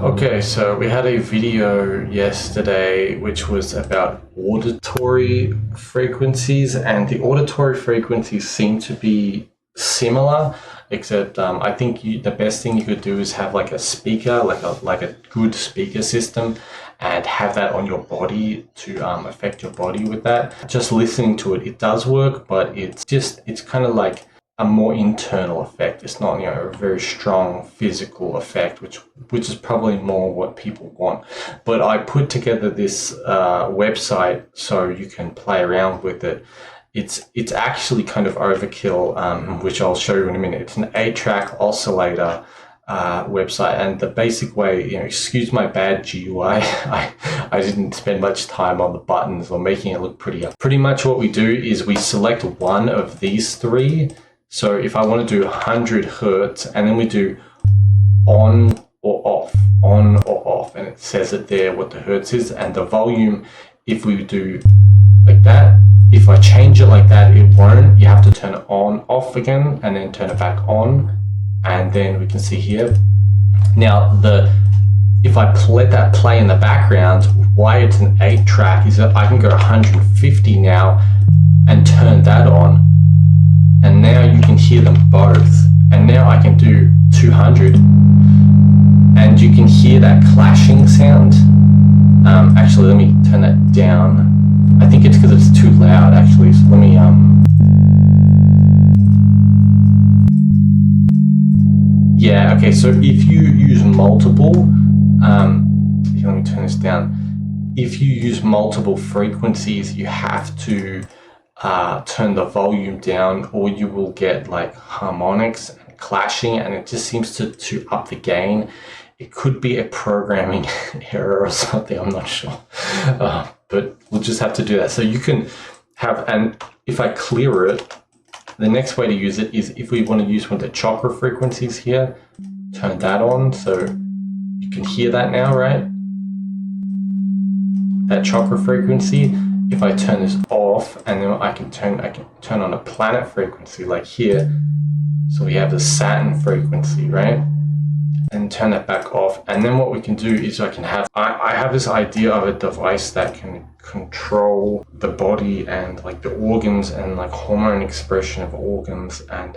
Okay, so we had a video yesterday which was about auditory frequencies, and the auditory frequencies seem to be similar, except I think the best thing you could do is have like a speaker, like a good speaker system, and have that on your body to affect your body with that. Just listening to it, it does work, but it's kind of like a more internal effect. It's not, a very strong physical effect, which is probably more what people want. But I put together this website so you can play around with it. It's actually kind of overkill, which I'll show you in a minute. It's an 8-track oscillator website, and the basic way, excuse my bad GUI, I didn't spend much time on the buttons or making it look pretty. Pretty much what we do is we select one of these three. So if I want to do 100 hertz, and then we do on or off, and it says it there what the hertz is, and the volume, if we do like that, if I change it like that, it won't. You have to turn it on, off again, and then turn it back on, and then we can see here. Now, if I let that play in the background, why it's an 8-track is that I can go 150 now and turn that on. And now you can hear them both. And now I can do 200. And you can hear that clashing sound. Actually, let me turn that down. I think it's because it's too loud, actually. So let me... Yeah, okay, so if you use multiple... let me turn this down. If you use multiple frequencies, you have to... turn the volume down, or you will get like harmonics and clashing, and it just seems to up the gain. It could be a programming error or something, I'm not sure, but we'll just have to do that. So you can have, and if I clear it, the next way to use it is if we want to use one of the chakra frequencies here, turn that on, so you can hear that now, right? That chakra frequency. If I turn this off, and then I can turn on a planet frequency like here. So we have the Saturn frequency, right? And turn that back off. And then what we can do is I have this idea of a device that can control the body and like the organs and like hormone expression of organs and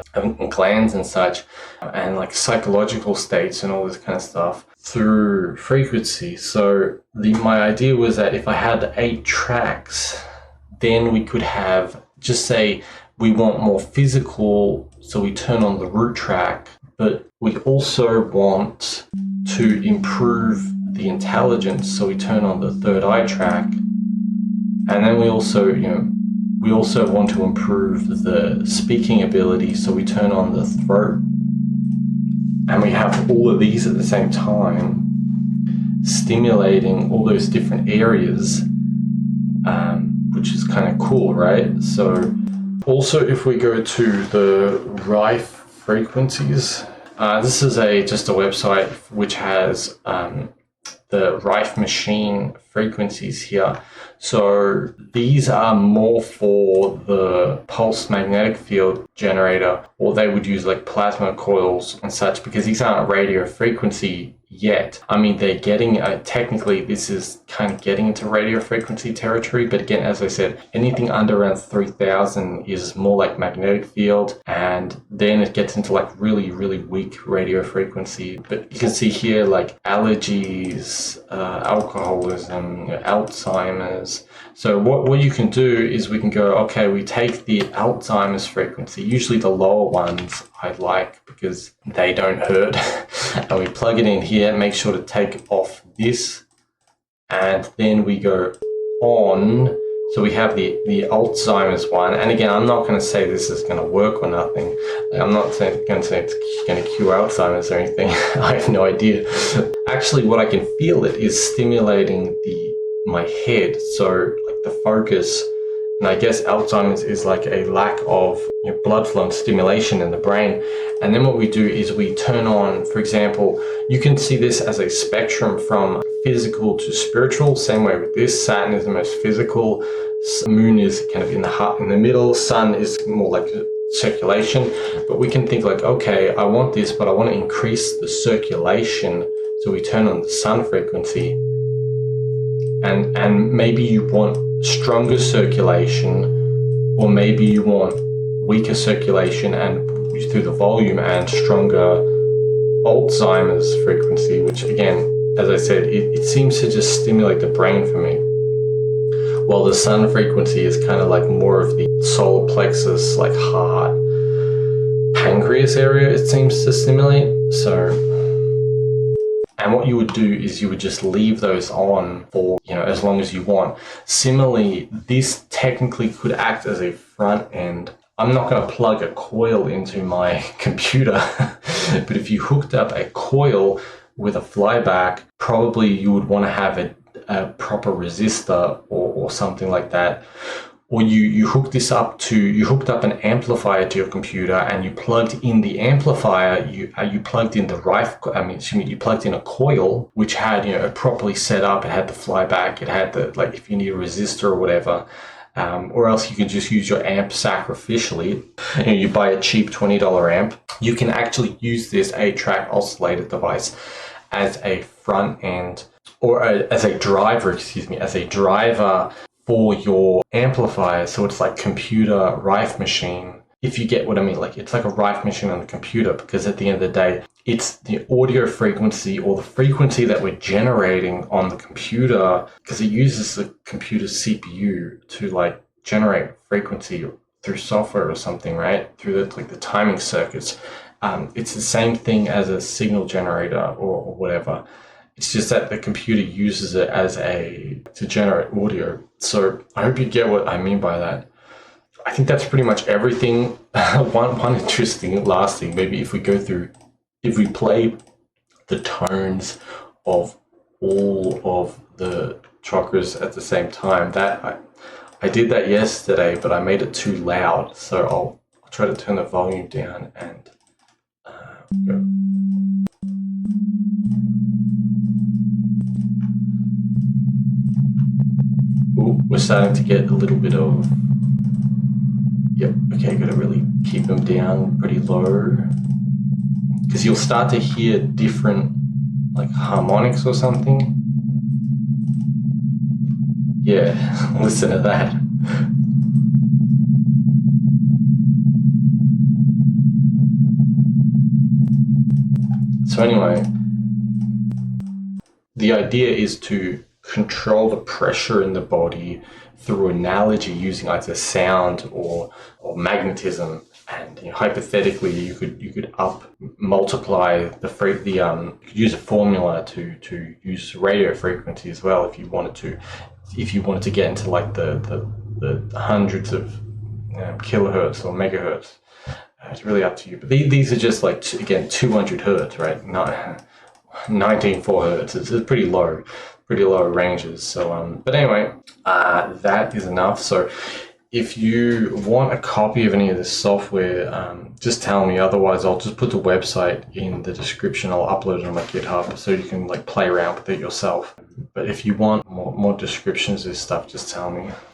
glands and such, and like psychological states and all this kind of stuff through frequency. So my idea was that if I had 8 tracks, then we could have, just say we want more physical, so we turn on the root track, but we also want to improve the intelligence, so we turn on the third eye track. And then we also, want to improve the speaking ability, so we turn on the throat. And we have all of these at the same time, stimulating all those different areas, which is kind of cool, right? So also, if we go to the Rife frequencies, this is just a website which has the Rife machine frequencies here. So these are more for the pulse magnetic field generator, or they would use like plasma coils and such, because these aren't radio frequency yet. I mean, they're getting, technically this is kind of getting into radio frequency territory, but again, as I said, anything under around 3000 is more like magnetic field, and then it gets into like really, really weak radio frequency. But you can see here like allergies, alcoholism, Alzheimer's. So what you can do is we can go, okay, we take the Alzheimer's frequency, usually the lower ones I like because they don't hurt, and we plug it in here, make sure to take off this, and then we go on. So we have the Alzheimer's one, and again, I'm not going to say this is going to work or nothing. I'm not going to say it's going to cure Alzheimer's or anything. I have no idea. Actually, what I can feel it is stimulating my head, so like the focus. And I guess Alzheimer's is like a lack of blood flow and stimulation in the brain. And then what we do is we turn on, for example, you can see this as a spectrum from physical to spiritual. Same way with this. Saturn is the most physical. Moon is kind of in the heart, in the middle. Sun is more like circulation. But we can think like, okay, I want this, but I want to increase the circulation. So we turn on the sun frequency, and maybe you want stronger circulation, or maybe you want weaker circulation and through the volume, and stronger Alzheimer's frequency, which again, as I said, it seems to just stimulate the brain for me. While the sun frequency is kind of like more of the solar plexus, like heart, pancreas area, it seems to stimulate. So, and what you would do is you would just leave those on for, as long as you want. Similarly, this technically could act as a front end. I'm not going to plug a coil into my computer, but if you hooked up a coil with a flyback, probably you would want to have a proper resistor or something like that. Or you hooked up an amplifier to your computer, and you plugged in the amplifier. You plugged in you plugged in a coil which had properly set up. It had the flyback. It had the if you need a resistor or whatever. Or else you can just use your amp sacrificially. You buy a cheap $20 amp. You can actually use this 8-track oscillator device as a front end, or as a driver for your amplifier. So it's like computer rife machine, if you get what I mean. Like, it's like a rife machine on the computer, because at the end of the day, it's the audio frequency, or the frequency that we're generating on the computer, because it uses the computer CPU to generate frequency through software or something, right? Through the timing circuits. It's the same thing as a signal generator or whatever. It's just that the computer uses it to generate audio. So I hope you get what I mean by that. I think that's pretty much everything. One interesting last thing, maybe if we play the tones of all of the chakras at the same time. That I did that yesterday, but I made it too loud. So I'll try to turn the volume down and go. Ooh, we're starting to get a little bit of, yep, okay, gotta really keep them down pretty low, because you'll start to hear different harmonics or something. Yeah, listen to that. So anyway, the idea is to control the pressure in the body through analogy, using either sound or magnetism. And hypothetically, you could multiply you could use a formula to use radio frequency as well, if you wanted to get into the hundreds of kilohertz or megahertz. It's really up to you. But these are just 200 hertz, right? Not 19.4 hertz. It's pretty low ranges. So but anyway, that is enough. So if you want a copy of any of this software, just tell me. Otherwise, I'll just put the website in the description. I'll upload it on my GitHub so you can play around with it yourself. But if you want more descriptions of this stuff, just tell me.